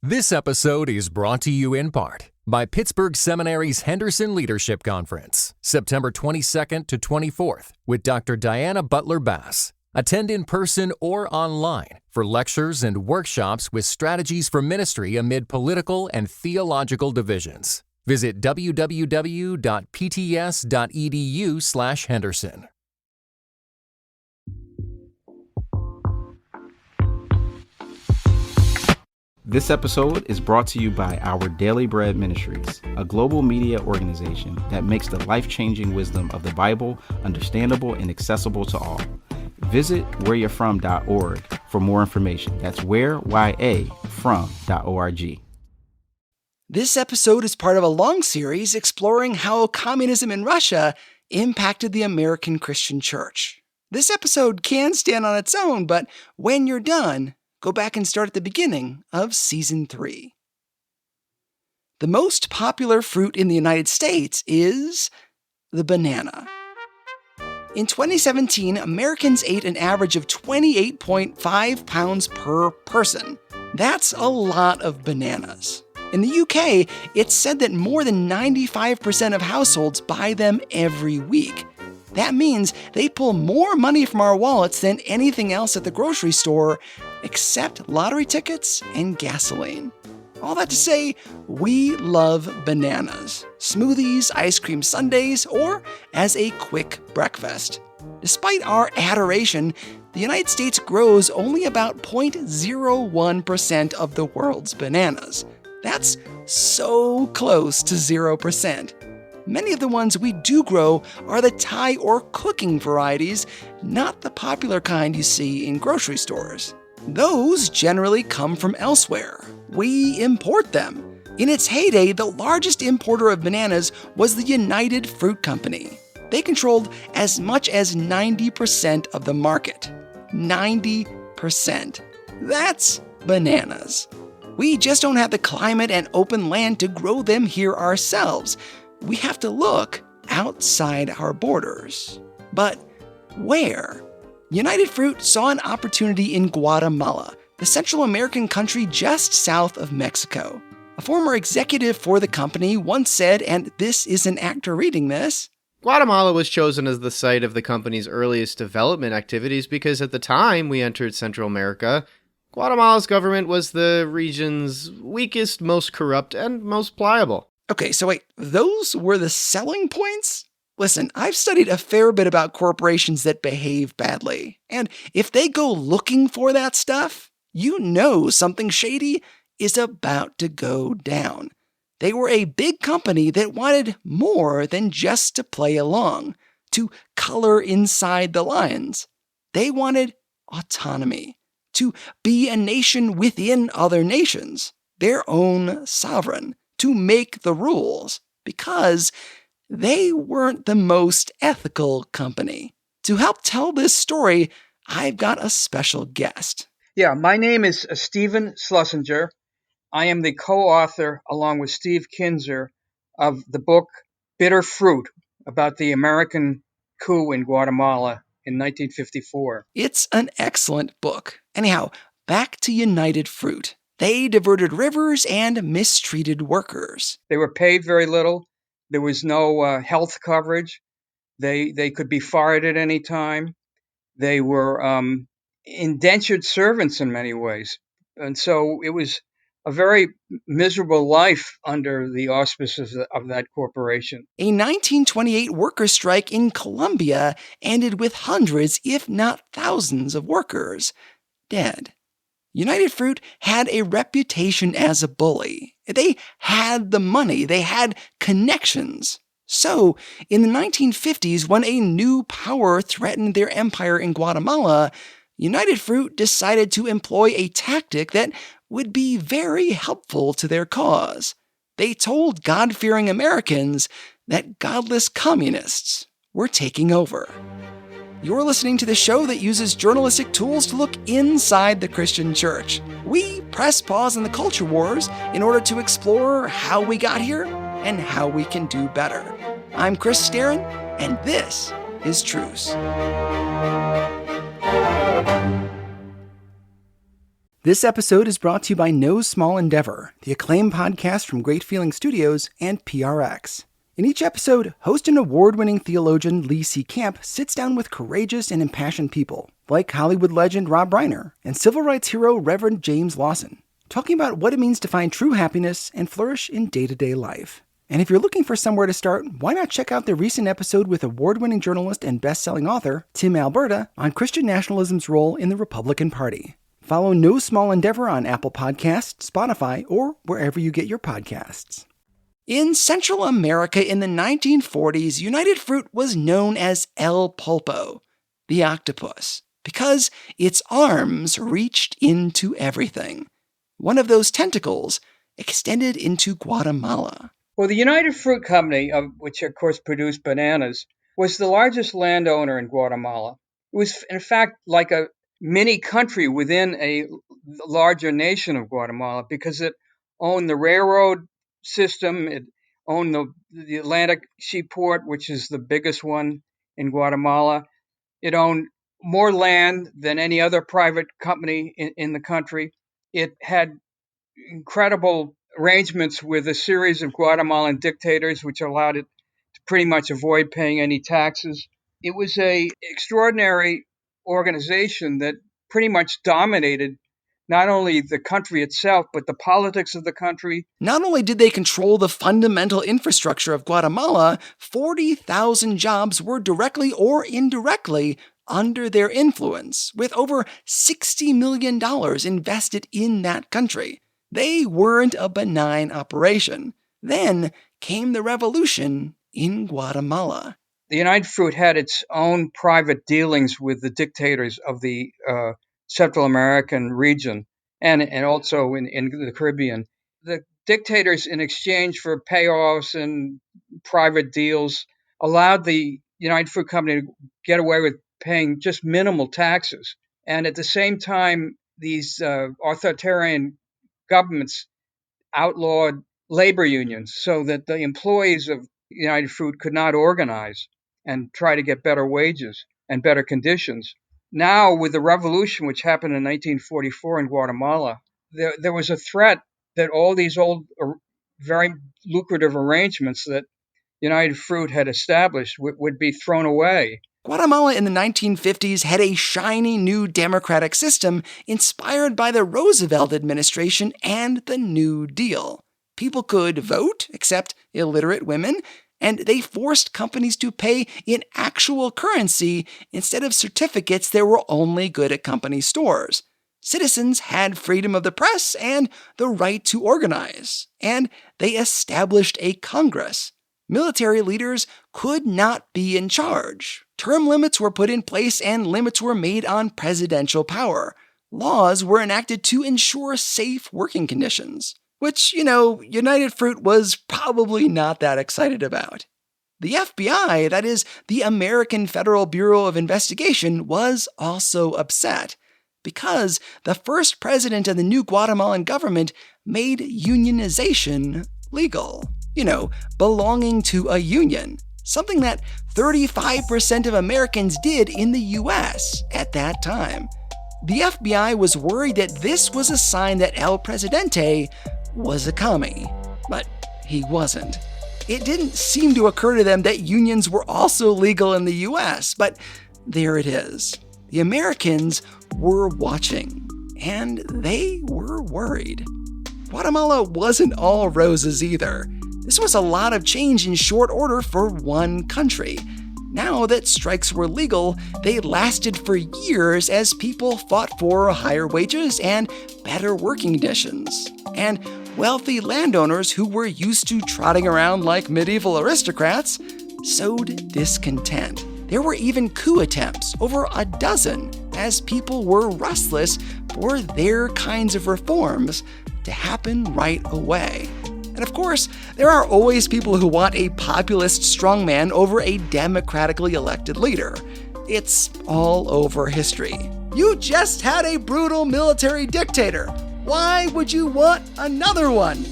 This episode is brought to you in part by Pittsburgh Seminary's Henderson Leadership Conference, September 22nd to 24th, with Dr. Diana Butler Bass. Attend in person or online for lectures and workshops with strategies for ministry amid political and theological divisions. Visit www.pts.edu/Henderson. This episode is brought to you by Our Daily Bread Ministries, a global media organization that makes the life-changing wisdom of the Bible understandable and accessible to all. Visit whereyou'refrom.org for more information. That's whereyafrom.org. This episode is part of a long series exploring how communism in Russia impacted the American Christian church. This episode can stand on its own, but when you're done, go back and start at the beginning of Season 3. The most popular fruit in the United States is the banana. In 2017, Americans ate an average of 28.5 pounds per person. That's a lot of bananas. In the UK, it's said that more than 95% of households buy them every week. That means they pull more money from our wallets than anything else at the grocery store, except lottery tickets and gasoline. All that to say, we love bananas, smoothies, ice cream sundaes, or as a quick breakfast. Despite our adoration, the United States grows only about 0.01% of the world's bananas. That's so close to 0%. Many of the ones we do grow are the Thai or cooking varieties, not the popular kind you see in grocery stores. Those generally come from elsewhere. We import them. In its heyday, the largest importer of bananas was the United Fruit Company. They controlled as much as 90% of the market. 90%. That's bananas. We just don't have the climate and open land to grow them here ourselves. We have to look outside our borders. But where? United Fruit saw an opportunity in Guatemala, the Central American country just south of Mexico. A former executive for the company once said, and this is an actor reading this, Guatemala was chosen as the site of the company's earliest development activities because at the time we entered Central America, Guatemala's government was the region's weakest, most corrupt, and most pliable. Okay, so wait, those were the selling points? Listen, I've studied a fair bit about corporations that behave badly, and if they go looking for that stuff, you know something shady is about to go down. They were a big company that wanted more than just to play along, to color inside the lines. They wanted autonomy, to be a nation within other nations, their own sovereign, to make the rules, because they weren't the most ethical company. To help tell this story, I've got a special guest. Yeah, my name is Stephen Schlesinger. I am the co-author, along with Steve Kinzer, of the book Bitter Fruit, about the American coup in Guatemala in 1954. It's an excellent book. Anyhow, back to United Fruit. They diverted rivers and mistreated workers. They were paid very little. There was no health coverage. They could be fired at any time. They were indentured servants in many ways. And so it was a very miserable life under the auspices of that corporation. A 1928 workers' strike in Colombia ended with hundreds, if not thousands, of workers dead. United Fruit had a reputation as a bully. They had the money. They had connections. So, in the 1950s, when a new power threatened their empire in Guatemala, United Fruit decided to employ a tactic that would be very helpful to their cause. They told God-fearing Americans that godless communists were taking over. You're listening to the show that uses journalistic tools to look inside the Christian church. We press pause on the culture wars in order to explore how we got here and how we can do better. I'm Chris Staron, and this is Truce. This episode is brought to you by No Small Endeavor, the acclaimed podcast from Great Feeling Studios and PRX. In each episode, host and award-winning theologian Lee C. Camp sits down with courageous and impassioned people, like Hollywood legend Rob Reiner and civil rights hero Reverend James Lawson, talking about what it means to find true happiness and flourish in day-to-day life. And if you're looking for somewhere to start, why not check out the recent episode with award-winning journalist and best-selling author Tim Alberta on Christian nationalism's role in the Republican Party. Follow No Small Endeavor on Apple Podcasts, Spotify, or wherever you get your podcasts. In Central America in the 1940s, United Fruit was known as El Pulpo, the octopus, because its arms reached into everything. One of those tentacles extended into Guatemala. Well, the United Fruit Company, which of course produced bananas, was the largest landowner in Guatemala. It was, in fact, like a mini country within a larger nation of Guatemala because it owned the railroad system, it owned the Atlantic Seaport, which is the biggest one in Guatemala. It owned more land than any other private company in the country. It had incredible arrangements with a series of Guatemalan dictators, which allowed it to pretty much avoid paying any taxes. It was an extraordinary organization that pretty much dominated not only the country itself, but the politics of the country. Not only did they control the fundamental infrastructure of Guatemala, 40,000 jobs were directly or indirectly under their influence, with over $60 million invested in that country. They weren't a benign operation. Then came the revolution in Guatemala. The United Fruit had its own private dealings with the dictators of the Central American region and also in the Caribbean. The dictators, in exchange for payoffs and private deals, allowed the United Fruit Company to get away with paying just minimal taxes. And at the same time, these authoritarian governments outlawed labor unions so that the employees of United Fruit could not organize and try to get better wages and better conditions. Now, with the revolution, which happened in 1944 in Guatemala, there was a threat that all these old, very lucrative arrangements that United Fruit had established would be thrown away. Guatemala in the 1950s had a shiny new democratic system inspired by the Roosevelt administration and the New Deal. People could vote, except illiterate women, and they forced companies to pay in actual currency instead of certificates that were only good at company stores. Citizens had freedom of the press and the right to organize, and they established a Congress. Military leaders could not be in charge. Term limits were put in place and limits were made on presidential power. Laws were enacted to ensure safe working conditions, which, United Fruit was probably not that excited about. The FBI, that is, the American Federal Bureau of Investigation, was also upset because the first president of the new Guatemalan government made unionization legal. Belonging to a union, something that 35% of Americans did in the US at that time. The FBI was worried that this was a sign that El Presidente was a commie, but he wasn't. It didn't seem to occur to them that unions were also legal in the US, but there it is. The Americans were watching, and they were worried. Guatemala wasn't all roses either. This was a lot of change in short order for one country. Now that strikes were legal, they lasted for years as people fought for higher wages and better working conditions. And wealthy landowners who were used to trotting around like medieval aristocrats sowed discontent. There were even coup attempts, over a dozen, as people were restless for their kinds of reforms to happen right away. And of course, there are always people who want a populist strongman over a democratically elected leader. It's all over history. You just had a brutal military dictator. Why would you want another one?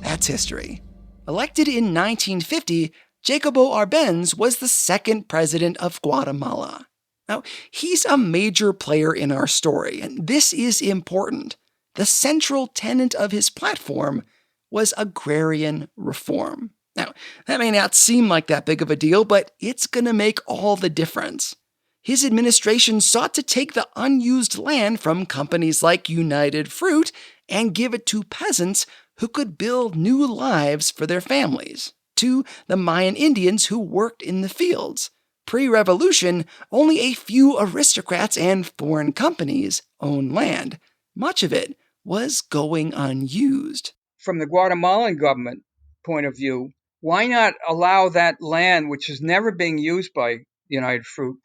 That's history. Elected in 1950, Jacobo Arbenz was the second president of Guatemala. Now, he's a major player in our story, and this is important. The central tenet of his platform was agrarian reform. Now, that may not seem like that big of a deal, but it's going to make all the difference. His administration sought to take the unused land from companies like United Fruit and give it to peasants who could build new lives for their families, to the Mayan Indians who worked in the fields. Pre-revolution, only a few aristocrats and foreign companies owned land. Much of it was going unused. From the Guatemalan government point of view, why not allow that land, which is never being used by United Fruit,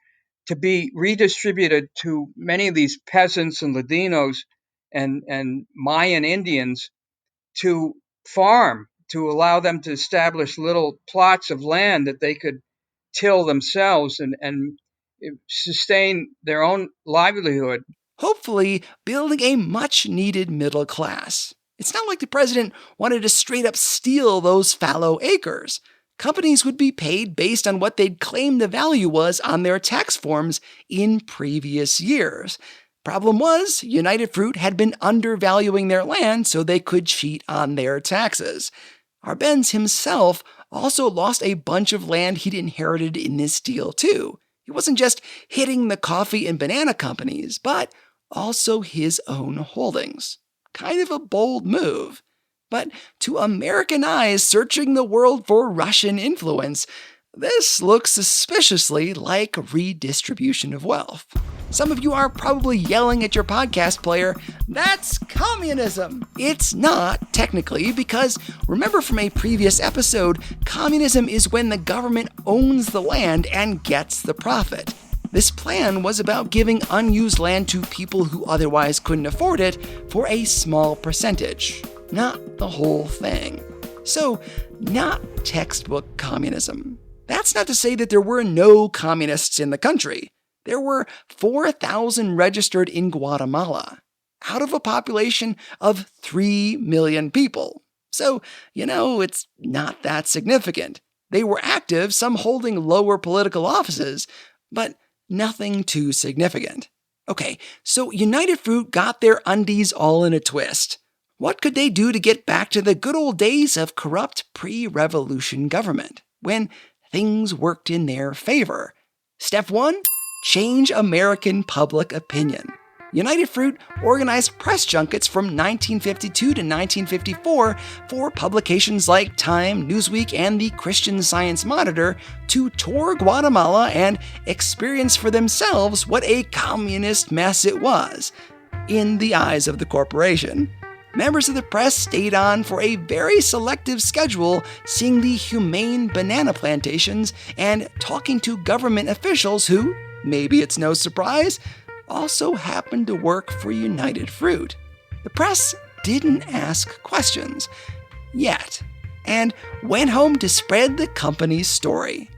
to be redistributed to many of these peasants and Ladinos and Mayan Indians to farm, to allow them to establish little plots of land that they could till themselves and sustain their own livelihood. Hopefully, building a much-needed middle class. It's not like the president wanted to straight up steal those fallow acres. Companies would be paid based on what they'd claimed the value was on their tax forms in previous years. Problem was, United Fruit had been undervaluing their land so they could cheat on their taxes. Arbenz himself also lost a bunch of land he'd inherited in this deal too. He wasn't just hitting the coffee and banana companies, but also his own holdings. Kind of a bold move. But to American eyes searching the world for Russian influence, this looks suspiciously like redistribution of wealth. Some of you are probably yelling at your podcast player, "That's communism!" It's not, technically, because remember from a previous episode, communism is when the government owns the land and gets the profit. This plan was about giving unused land to people who otherwise couldn't afford it for a small percentage, not the whole thing. So, not textbook communism. That's not to say that there were no communists in the country. There were 4,000 registered in Guatemala, out of a population of 3 million people. So, it's not that significant. They were active, some holding lower political offices, but nothing too significant. Okay, so United Fruit got their undies all in a twist. What could they do to get back to the good old days of corrupt pre-revolution government, when things worked in their favor? Step 1, change American public opinion. United Fruit organized press junkets from 1952 to 1954 for publications like Time, Newsweek, and the Christian Science Monitor to tour Guatemala and experience for themselves what a communist mess it was, in the eyes of the corporation. Members of the press stayed on for a very selective schedule, seeing the humane banana plantations and talking to government officials who, maybe it's no surprise, also happened to work for United Fruit. The press didn't ask questions, yet, and went home to spread the company's story.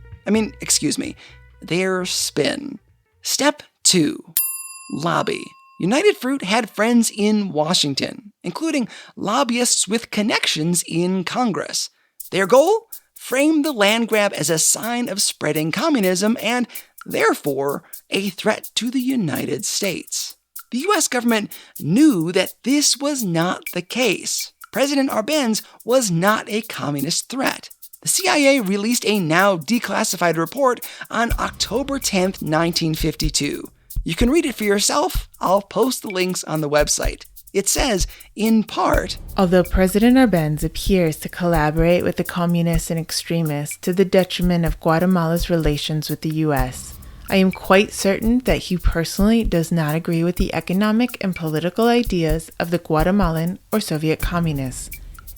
Their spin. Step 2, lobby. United Fruit had friends in Washington, including lobbyists with connections in Congress. Their goal? Frame the land grab as a sign of spreading communism and, therefore, a threat to the United States. The U.S. government knew that this was not the case. President Arbenz was not a communist threat. The CIA released a now declassified report on October 10, 1952. You can read it for yourself. I'll post the links on the website. It says, in part, although President Arbenz appears to collaborate with the communists and extremists to the detriment of Guatemala's relations with the U.S., I am quite certain that he personally does not agree with the economic and political ideas of the Guatemalan or Soviet communists,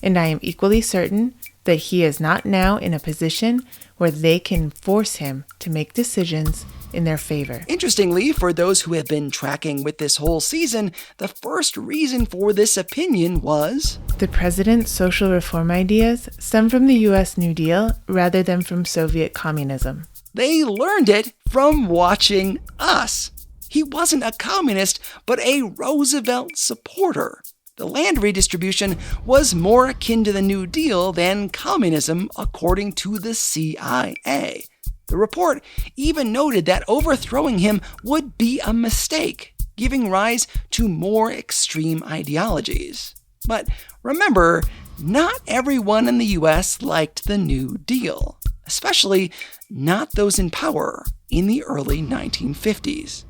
and I am equally certain that he is not now in a position where they can force him to make decisions in their favor. Interestingly, for those who have been tracking with this whole season, the first reason for this opinion was the president's social reform ideas stem from the U.S. New Deal rather than from Soviet communism. They learned it from watching us. He wasn't a communist, but a Roosevelt supporter. The land redistribution was more akin to the New Deal than communism, according to the CIA. The report even noted that overthrowing him would be a mistake, giving rise to more extreme ideologies. But remember, not everyone in the U.S. liked the New Deal, especially not those in power in the early 1950s.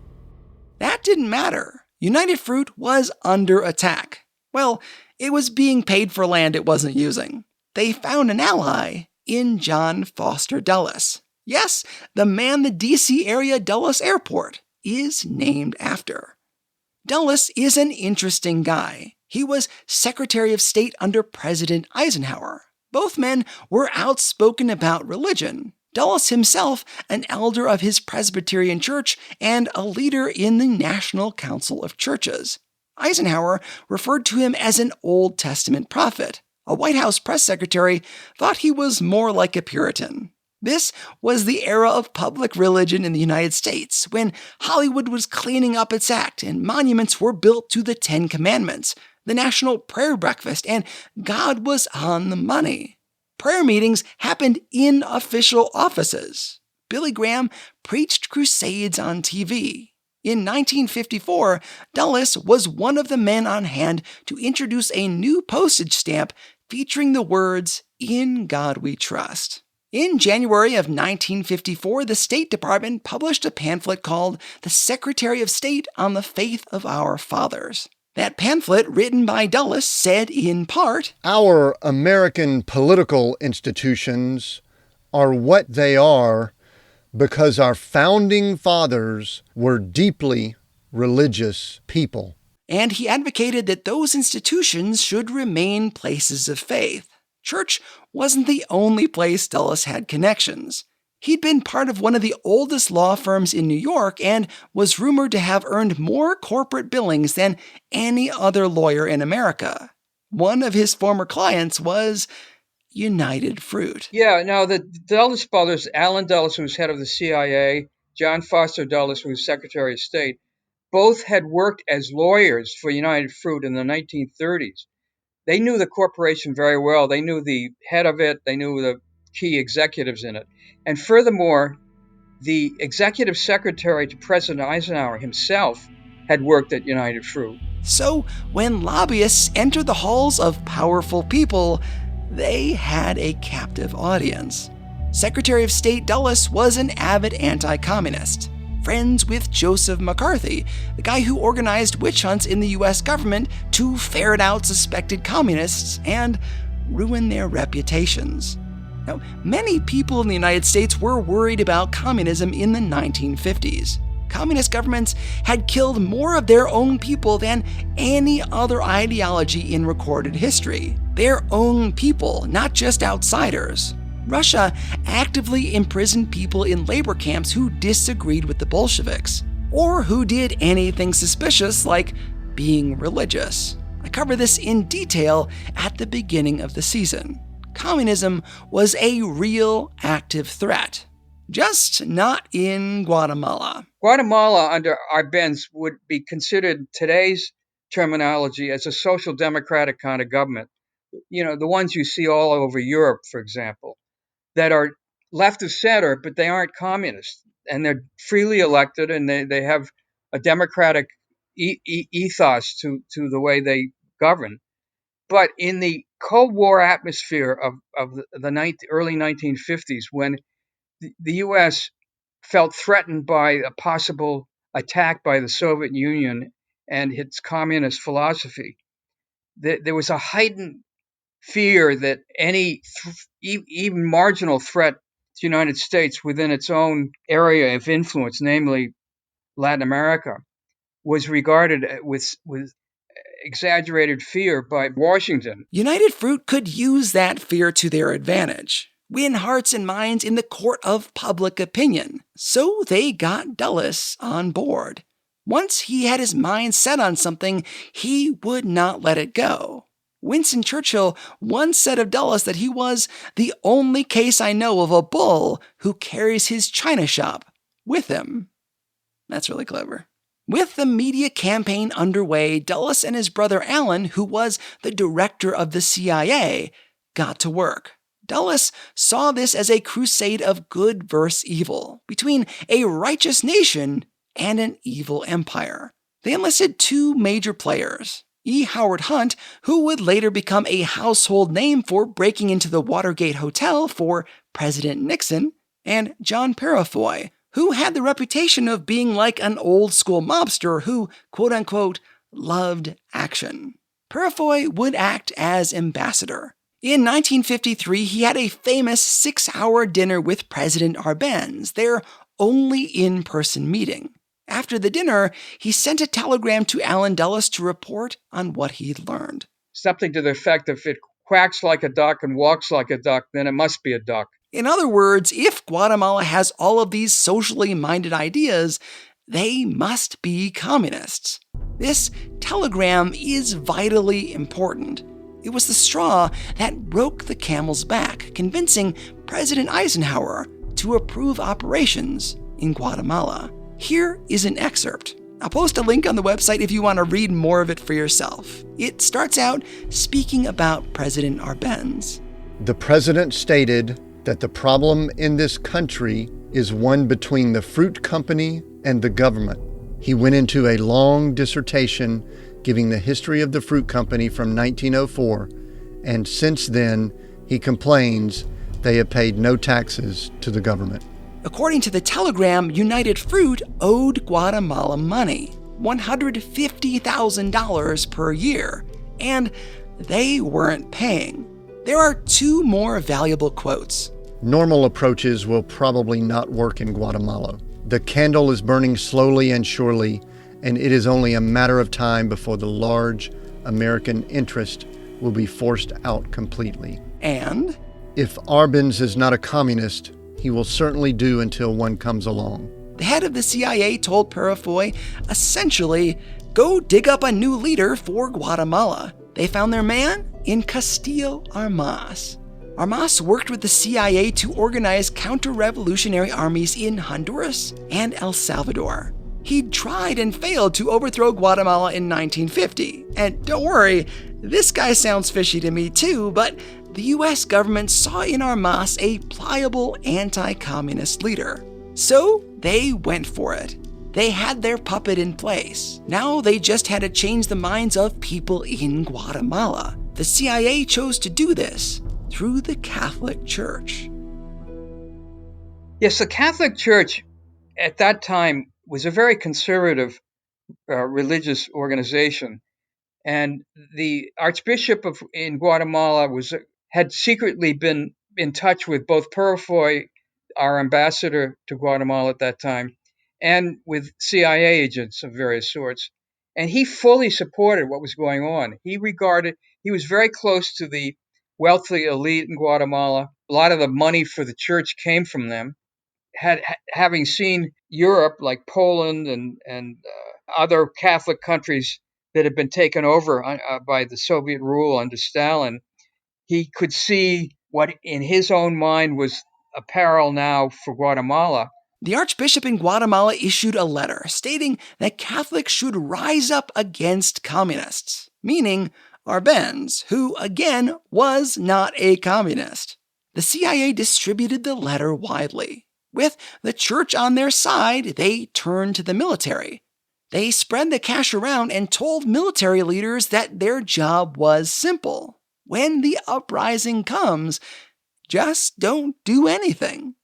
That didn't matter. United Fruit was under attack. Well, it was being paid for land it wasn't using. They found an ally in John Foster Dulles. Yes, the man the D.C. area Dulles Airport is named after. Dulles is an interesting guy. He was Secretary of State under President Eisenhower. Both men were outspoken about religion. Dulles himself, an elder of his Presbyterian church and a leader in the National Council of Churches. Eisenhower referred to him as an Old Testament prophet. A White House press secretary thought he was more like a Puritan. This was the era of public religion in the United States, when Hollywood was cleaning up its act and monuments were built to the Ten Commandments, the National Prayer Breakfast, and God was on the money. Prayer meetings happened in official offices. Billy Graham preached crusades on TV. In 1954, Dulles was one of the men on hand to introduce a new postage stamp featuring the words, "In God We Trust." In January of 1954, the State Department published a pamphlet called The Secretary of State on the Faith of Our Fathers. That pamphlet, written by Dulles, said in part, "Our American political institutions are what they are because our founding fathers were deeply religious people." And he advocated that those institutions should remain places of faith. Church wasn't the only place Dulles had connections. He'd been part of one of the oldest law firms in New York and was rumored to have earned more corporate billings than any other lawyer in America. One of his former clients was United Fruit. Yeah, now the Dulles brothers, Allen Dulles, who was head of the CIA, John Foster Dulles, who was Secretary of State, both had worked as lawyers for United Fruit in the 1930s. They knew the corporation very well. They knew the head of it. They knew the key executives in it. And furthermore, the executive secretary to President Eisenhower himself had worked at United Fruit. So when lobbyists entered the halls of powerful people, they had a captive audience. Secretary of State Dulles was an avid anti-communist, friends with Joseph McCarthy, the guy who organized witch hunts in the U.S. government to ferret out suspected communists and ruin their reputations. Now, many people in the United States were worried about communism in the 1950s. Communist governments had killed more of their own people than any other ideology in recorded history. Their own people, not just outsiders. Russia actively imprisoned people in labor camps who disagreed with the Bolsheviks, or who did anything suspicious like being religious. I cover this in detail at the beginning of the season. Communism was a real active threat, just not in Guatemala. Guatemala under Arbenz would be considered today's terminology as a social democratic kind of government. You know, the ones you see all over Europe, for example, that are left of center, but they aren't communist. And they're freely elected, and they have a democratic ethos to the way they govern. But in the Cold War atmosphere of the early 1950s, when the U.S. felt threatened by a possible attack by the Soviet Union and its communist philosophy, there was a heightened fear that any even marginal threat to the United States within its own area of influence, namely Latin America, was regarded with exaggerated fear by Washington. United Fruit could use that fear to their advantage, win hearts and minds in the court of public opinion. So they got Dulles on board. Once he had his mind set on something, he would not let it go. Winston Churchill once said of Dulles that he was the only case I know of a bull who carries his china shop with him. That's really clever. With the media campaign underway, Dulles and his brother Allen, who was the director of the CIA, got to work. Dulles saw this as a crusade of good versus evil, between a righteous nation and an evil empire. They enlisted two major players, E. Howard Hunt, who would later become a household name for breaking into the Watergate Hotel for President Nixon, and John Peurifoy, who had the reputation of being like an old-school mobster who, quote-unquote, loved action. Peurifoy would act as ambassador. In 1953, he had a famous 6-hour dinner with President Arbenz, their only in-person meeting. After the dinner, he sent a telegram to Allen Dulles to report on what he'd learned. Something to the effect, if it quacks like a duck and walks like a duck, then it must be a duck. In other words, if Guatemala has all of these socially minded ideas, they must be communists. This telegram is vitally important. It was the straw that broke the camel's back, convincing President Eisenhower to approve operations in Guatemala. Here is an excerpt. I'll post a link on the website if you want to read more of it for yourself. It starts out speaking about President Arbenz. The president stated that the problem in this country is one between the fruit company and the government. He went into a long dissertation giving the history of the fruit company from 1904, and since then, he complains they have paid no taxes to the government. According to the telegram, United Fruit owed Guatemala money, $150,000 per year, and they weren't paying. There are two more valuable quotes. Normal approaches will probably not work in Guatemala. The candle is burning slowly and surely, and it is only a matter of time before the large American interest will be forced out completely. And if Arbenz is not a communist, he will certainly do until one comes along. The head of the CIA told Peurifoy, essentially, go dig up a new leader for Guatemala. They found their man in Castillo Armas. Armas worked with the CIA to organize counter-revolutionary armies in Honduras and El Salvador. He'd tried and failed to overthrow Guatemala in 1950. And don't worry, this guy sounds fishy to me too, but the US government saw in Armas a pliable anti-communist leader. So they went for it. They had their puppet in place. Now they just had to change the minds of people in Guatemala. The CIA chose to do this through the Catholic Church. Yes, the Catholic Church at that time was a very conservative religious organization. And the Archbishop in Guatemala had secretly been in touch with both Peurifoy, our ambassador to Guatemala at that time, and with CIA agents of various sorts. And he fully supported what was going on. He was very close to the wealthy elite in Guatemala. A lot of the money for the church came from them. Having seen Europe, like Poland and other Catholic countries that had been taken over by the Soviet rule under Stalin, he could see what in his own mind was a peril now for Guatemala. The Archbishop in Guatemala issued a letter stating that Catholics should rise up against communists, meaning Arbenz, who, again, was not a communist. The CIA distributed the letter widely. With the church on their side, they turned to the military. They spread the cash around and told military leaders that their job was simple. When the uprising comes, just don't do anything.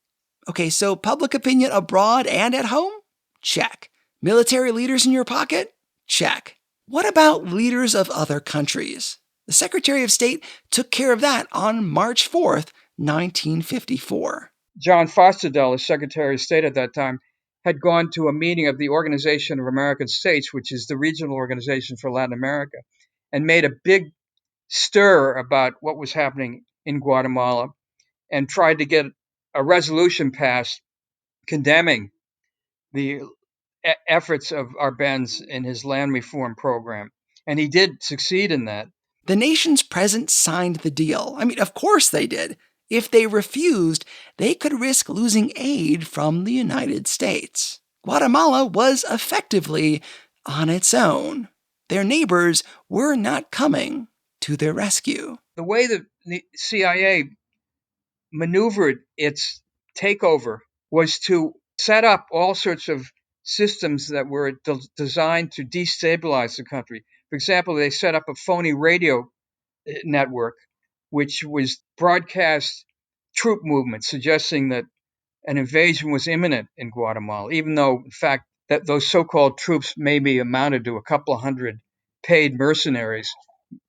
Okay, so public opinion abroad and at home? Check. Military leaders in your pocket? Check. What about leaders of other countries? The Secretary of State took care of that on March 4th, 1954. John Foster Dulles, Secretary of State at that time, had gone to a meeting of the Organization of American States, which is the regional organization for Latin America, and made a big stir about what was happening in Guatemala and tried to get a resolution passed condemning the efforts of Arbenz in his land reform program. And he did succeed in that. The nations present signed the deal. I mean, of course they did. If they refused, they could risk losing aid from the United States. Guatemala was effectively on its own. Their neighbors were not coming to their rescue. The way the CIA maneuvered its takeover was to set up all sorts of systems that were designed to destabilize the country. For example, they set up a phony radio network, which was broadcast troop movements suggesting that an invasion was imminent in Guatemala, even though, in fact, that those so-called troops maybe amounted to a couple of hundred paid mercenaries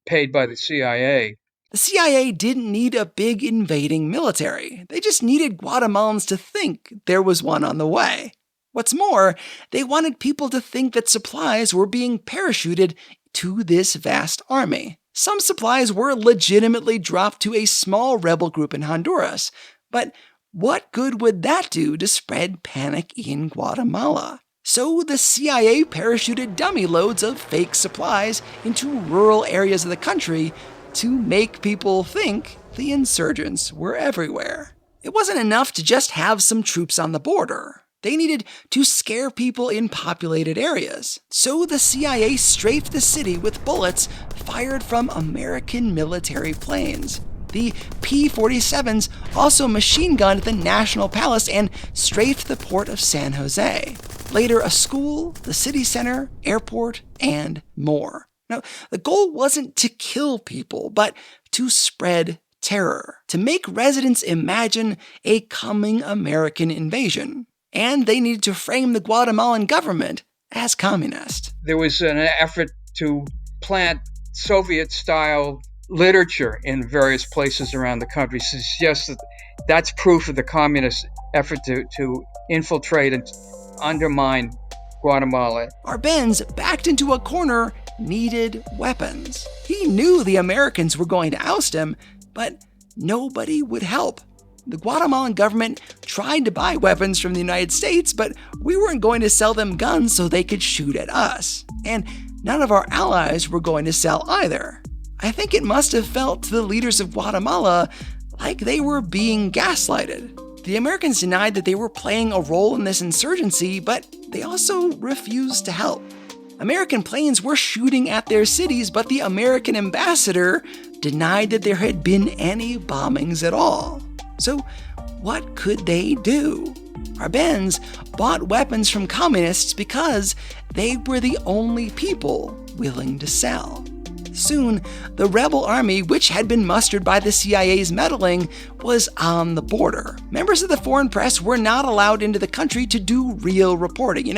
paid by the CIA. The CIA didn't need a big invading military. They just needed Guatemalans to think there was one on the way. What's more, they wanted people to think that supplies were being parachuted to this vast army. Some supplies were legitimately dropped to a small rebel group in Honduras, but what good would that do to spread panic in Guatemala? So the CIA parachuted dummy loads of fake supplies into rural areas of the country to make people think the insurgents were everywhere. It wasn't enough to just have some troops on the border. They needed to scare people in populated areas. So the CIA strafed the city with bullets fired from American military planes. The P-47s also machine-gunned the National Palace and strafed the port of San Jose. Later, a school, the city center, airport, and more. Now, the goal wasn't to kill people, but to spread terror, to make residents imagine a coming American invasion. And they needed to frame the Guatemalan government as communist. There was an effort to plant Soviet-style literature in various places around the country to suggest that that's proof of the communist effort to infiltrate and undermine Guatemala. Arbenz, backed into a corner, needed weapons. He knew the Americans were going to oust him, but nobody would help. The Guatemalan government tried to buy weapons from the United States, but we weren't going to sell them guns so they could shoot at us. And none of our allies were going to sell either. I think it must have felt to the leaders of Guatemala like they were being gaslighted. The Americans denied that they were playing a role in this insurgency, but they also refused to help. American planes were shooting at their cities, but the American ambassador denied that there had been any bombings at all. So what could they do? Arbenz bought weapons from communists because they were the only people willing to sell. Soon, the rebel army, which had been mustered by the CIA's meddling, was on the border. Members of the foreign press were not allowed into the country to do real reporting,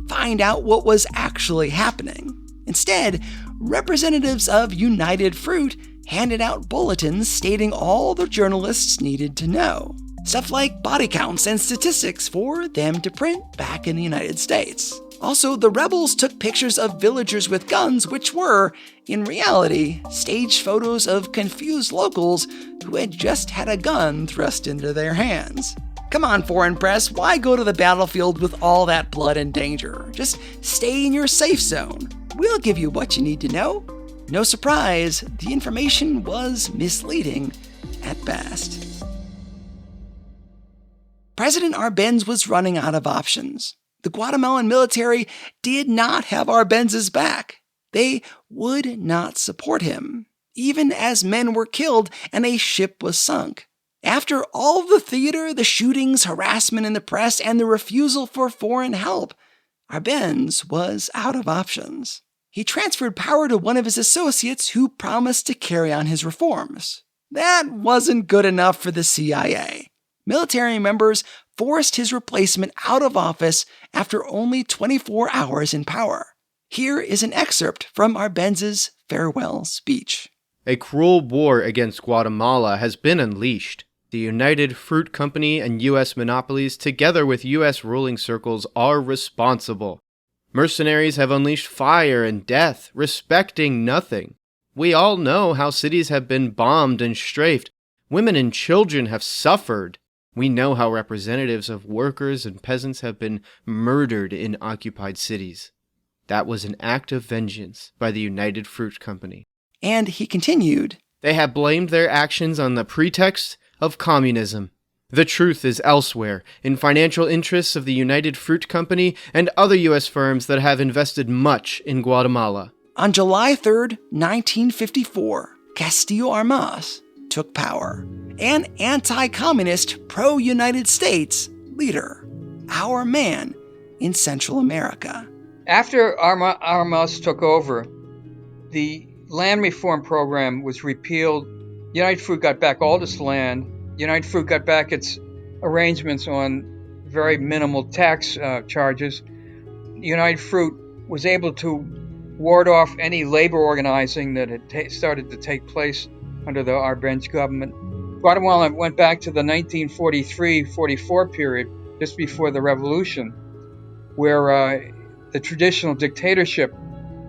find out what was actually happening. Instead, representatives of United Fruit handed out bulletins stating all the journalists needed to know. Stuff like body counts and statistics for them to print back in the United States. Also, the rebels took pictures of villagers with guns, which were, in reality, staged photos of confused locals who had just had a gun thrust into their hands. Come on, foreign press, why go to the battlefield with all that blood and danger? Just stay in your safe zone. We'll give you what you need to know. No surprise, the information was misleading at best. President Arbenz was running out of options. The Guatemalan military did not have Arbenz's back. They would not support him, even as men were killed and a ship was sunk. After all the theater, the shootings, harassment in the press, and the refusal for foreign help, Arbenz was out of options. He transferred power to one of his associates who promised to carry on his reforms. That wasn't good enough for the CIA. Military members forced his replacement out of office after only 24 hours in power. Here is an excerpt from Arbenz's farewell speech. A cruel war against Guatemala has been unleashed. The United Fruit Company and U.S. monopolies, together with U.S. ruling circles, are responsible. Mercenaries have unleashed fire and death, respecting nothing. We all know how cities have been bombed and strafed. Women and children have suffered. We know how representatives of workers and peasants have been murdered in occupied cities. That was an act of vengeance by the United Fruit Company. And he continued, They have blamed their actions on the pretext of communism. The truth is elsewhere, in financial interests of the United Fruit Company and other U.S. firms that have invested much in Guatemala. On July 3rd, 1954, Castillo Armas, took power. An anti-communist, pro-United States leader. Our man in Central America. After Armas took over, the land reform program was repealed. United Fruit got back all this land. United Fruit got back its arrangements on very minimal tax charges. United Fruit was able to ward off any labor organizing that had started to take place under the Arbenz government. Guatemala went back to the 1943-44 period, just before the revolution, where the traditional dictatorship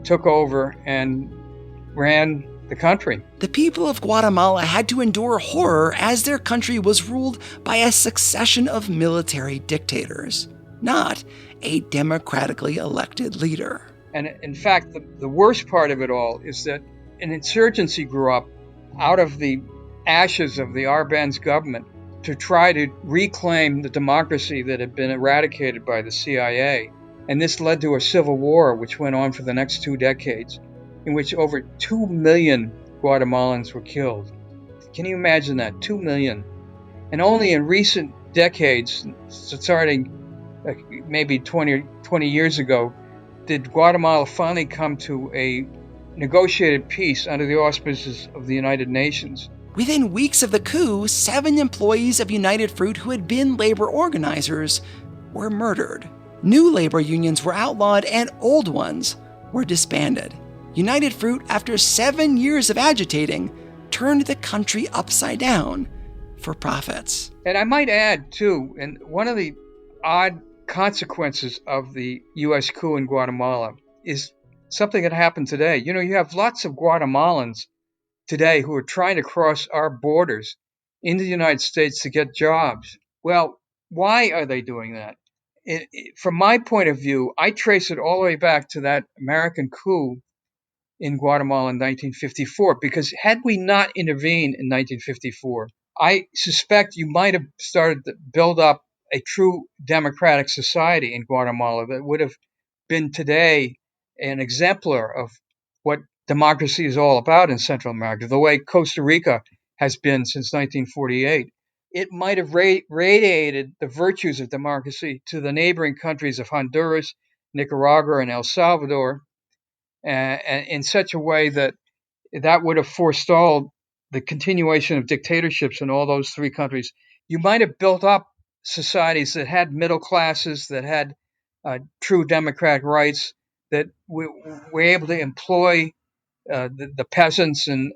took over and ran the country. The people of Guatemala had to endure horror as their country was ruled by a succession of military dictators, not a democratically elected leader. And in fact, the worst part of it all is that an insurgency grew up out of the ashes of the Arbenz government to try to reclaim the democracy that had been eradicated by the CIA. And this led to a civil war which went on for the next 2 decades, in which over 2 million Guatemalans were killed. Can you imagine that? 2 million. And only in recent decades, starting maybe 20 years ago, did Guatemala finally come to a negotiated peace under the auspices of the United Nations. Within weeks of the coup, 7 employees of United Fruit who had been labor organizers were murdered. New labor unions were outlawed and old ones were disbanded. United Fruit, after 7 years of agitating, turned the country upside down for profits. And I might add, too, and one of the odd consequences of the U.S. coup in Guatemala is something that happened today. You know, you have lots of Guatemalans today who are trying to cross our borders into the United States to get jobs. Well, why are they doing that? From my point of view, I trace it all the way back to that American coup in Guatemala in 1954, because had we not intervened in 1954, I suspect you might have started to build up a true democratic society in Guatemala that would have been today an exemplar of what democracy is all about in Central America, the way Costa Rica has been since 1948. It might have radiated the virtues of democracy to the neighboring countries of Honduras, Nicaragua, and El Salvador, in such a way that would have forestalled the continuation of dictatorships in all those 3 countries. You might have built up societies that had middle classes, that had true democratic rights, that were able to employ the peasants and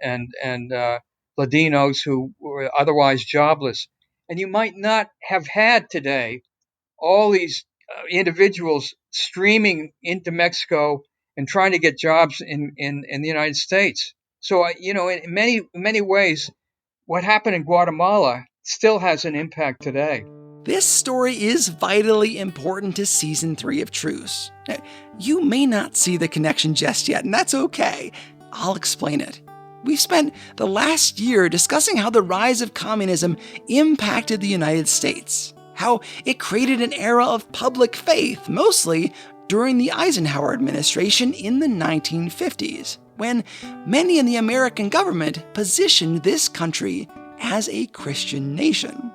Ladinos who were otherwise jobless. And you might not have had today all these individuals streaming into Mexico and trying to get jobs in the United States. So, in many ways, what happened in Guatemala still has an impact today. This story is vitally important to Season 3 of Truce. You may not see the connection just yet, and that's okay. I'll explain it. We've spent the last year discussing how the rise of communism impacted the United States, how it created an era of public faith, mostly during the Eisenhower administration in the 1950s, when many in the American government positioned this country as a Christian nation.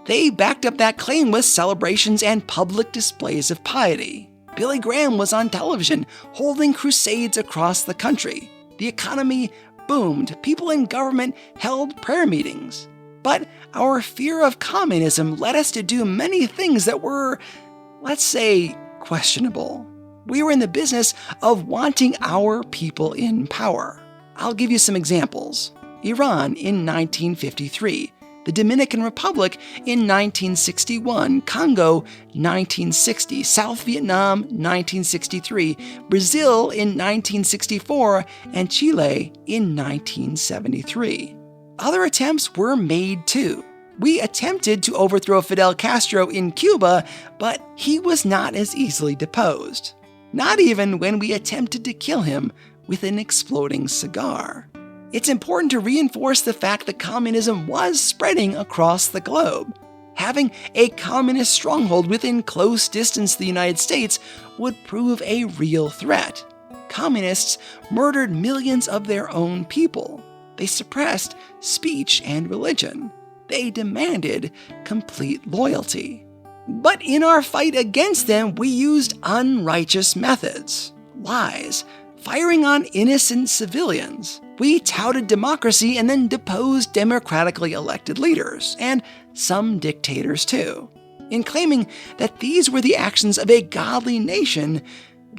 They backed up that claim with celebrations and public displays of piety. Billy Graham was on television holding crusades across the country. The economy boomed. People in government held prayer meetings. But our fear of communism led us to do many things that were, let's say, questionable. We were in the business of wanting our people in power. I'll give you some examples. Iran in 1953. The Dominican Republic in 1961, Congo 1960, South Vietnam 1963, Brazil in 1964, and Chile in 1973. Other attempts were made too. We attempted to overthrow Fidel Castro in Cuba, but he was not as easily deposed. Not even when we attempted to kill him with an exploding cigar. It's important to reinforce the fact that communism was spreading across the globe. Having a communist stronghold within close distance to the United States would prove a real threat. Communists murdered millions of their own people. They suppressed speech and religion. They demanded complete loyalty. But in our fight against them, we used unrighteous methods, lies, firing on innocent civilians. We touted democracy and then deposed democratically elected leaders, and some dictators too. In claiming that these were the actions of a godly nation,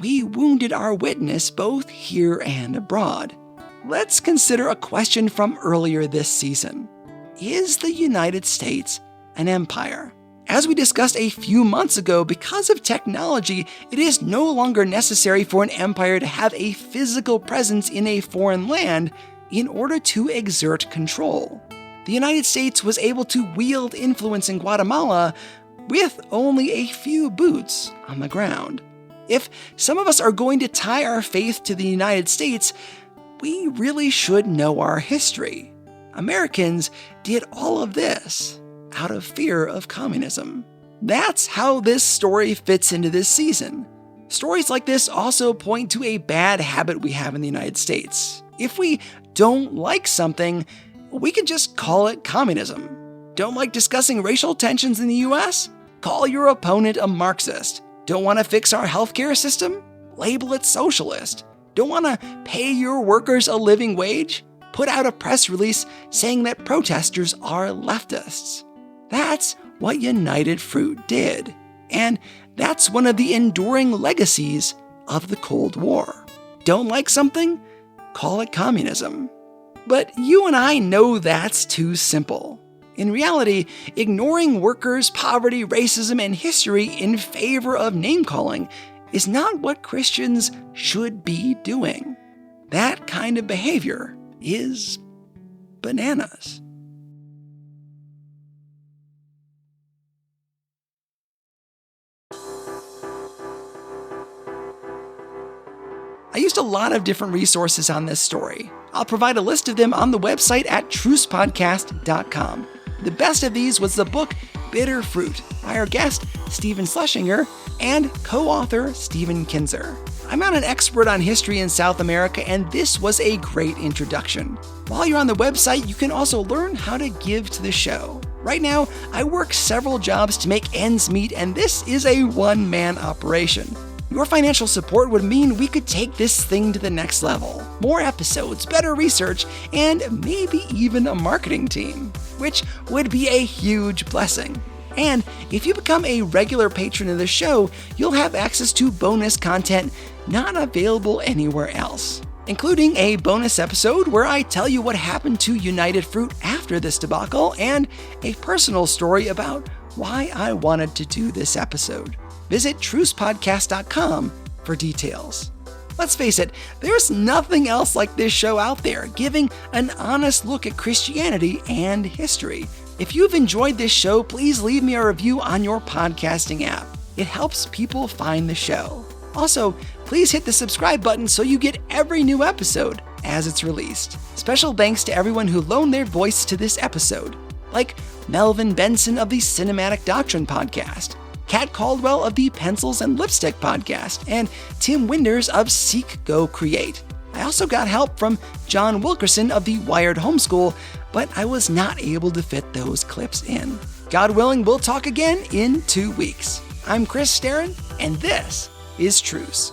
we wounded our witness both here and abroad. Let's consider a question from earlier this season. Is the United States an empire? As we discussed a few months ago, because of technology, it is no longer necessary for an empire to have a physical presence in a foreign land in order to exert control. The United States was able to wield influence in Guatemala with only a few boots on the ground. If some of us are going to tie our faith to the United States, we really should know our history. Americans did all of this out of fear of communism. That's how this story fits into this season. Stories like this also point to a bad habit we have in the United States. If we don't like something, we can just call it communism. Don't like discussing racial tensions in the US? Call your opponent a Marxist. Don't want to fix our healthcare system? Label it socialist. Don't want to pay your workers a living wage? Put out a press release saying that protesters are leftists. That's what United Fruit did. And that's one of the enduring legacies of the Cold War. Don't like something? Call it communism. But you and I know that's too simple. In reality, ignoring workers, poverty, racism, and history in favor of name-calling is not what Christians should be doing. That kind of behavior is bananas. I used a lot of different resources on this story. I'll provide a list of them on the website at trucepodcast.com. The best of these was the book Bitter Fruit by our guest, Stephen Schlesinger, and co-author Stephen Kinzer. I'm not an expert on history in South America, and this was a great introduction. While you're on the website, you can also learn how to give to the show. Right now, I work several jobs to make ends meet, and this is a one-man operation. Your financial support would mean we could take this thing to the next level. More episodes, better research, and maybe even a marketing team, which would be a huge blessing. And if you become a regular patron of the show, you'll have access to bonus content not available anywhere else, including a bonus episode where I tell you what happened to United Fruit after this debacle and a personal story about why I wanted to do this episode. Visit trucepodcast.com for details. Let's face it, there's nothing else like this show out there, giving an honest look at Christianity and history. If you've enjoyed this show, please leave me a review on your podcasting app. It helps people find the show. Also, please hit the subscribe button so you get every new episode as it's released. Special thanks to everyone who loaned their voice to this episode, like Melvin Benson of the Cinematic Doctrine podcast, Kat Caldwell of the Pencils and Lipstick podcast, and Tim Winders of Seek, Go, Create. I also got help from John Wilkerson of the Wired Homeschool, but I was not able to fit those clips in. God willing, we'll talk again in 2 weeks. I'm Chris Starron, and this is Truce.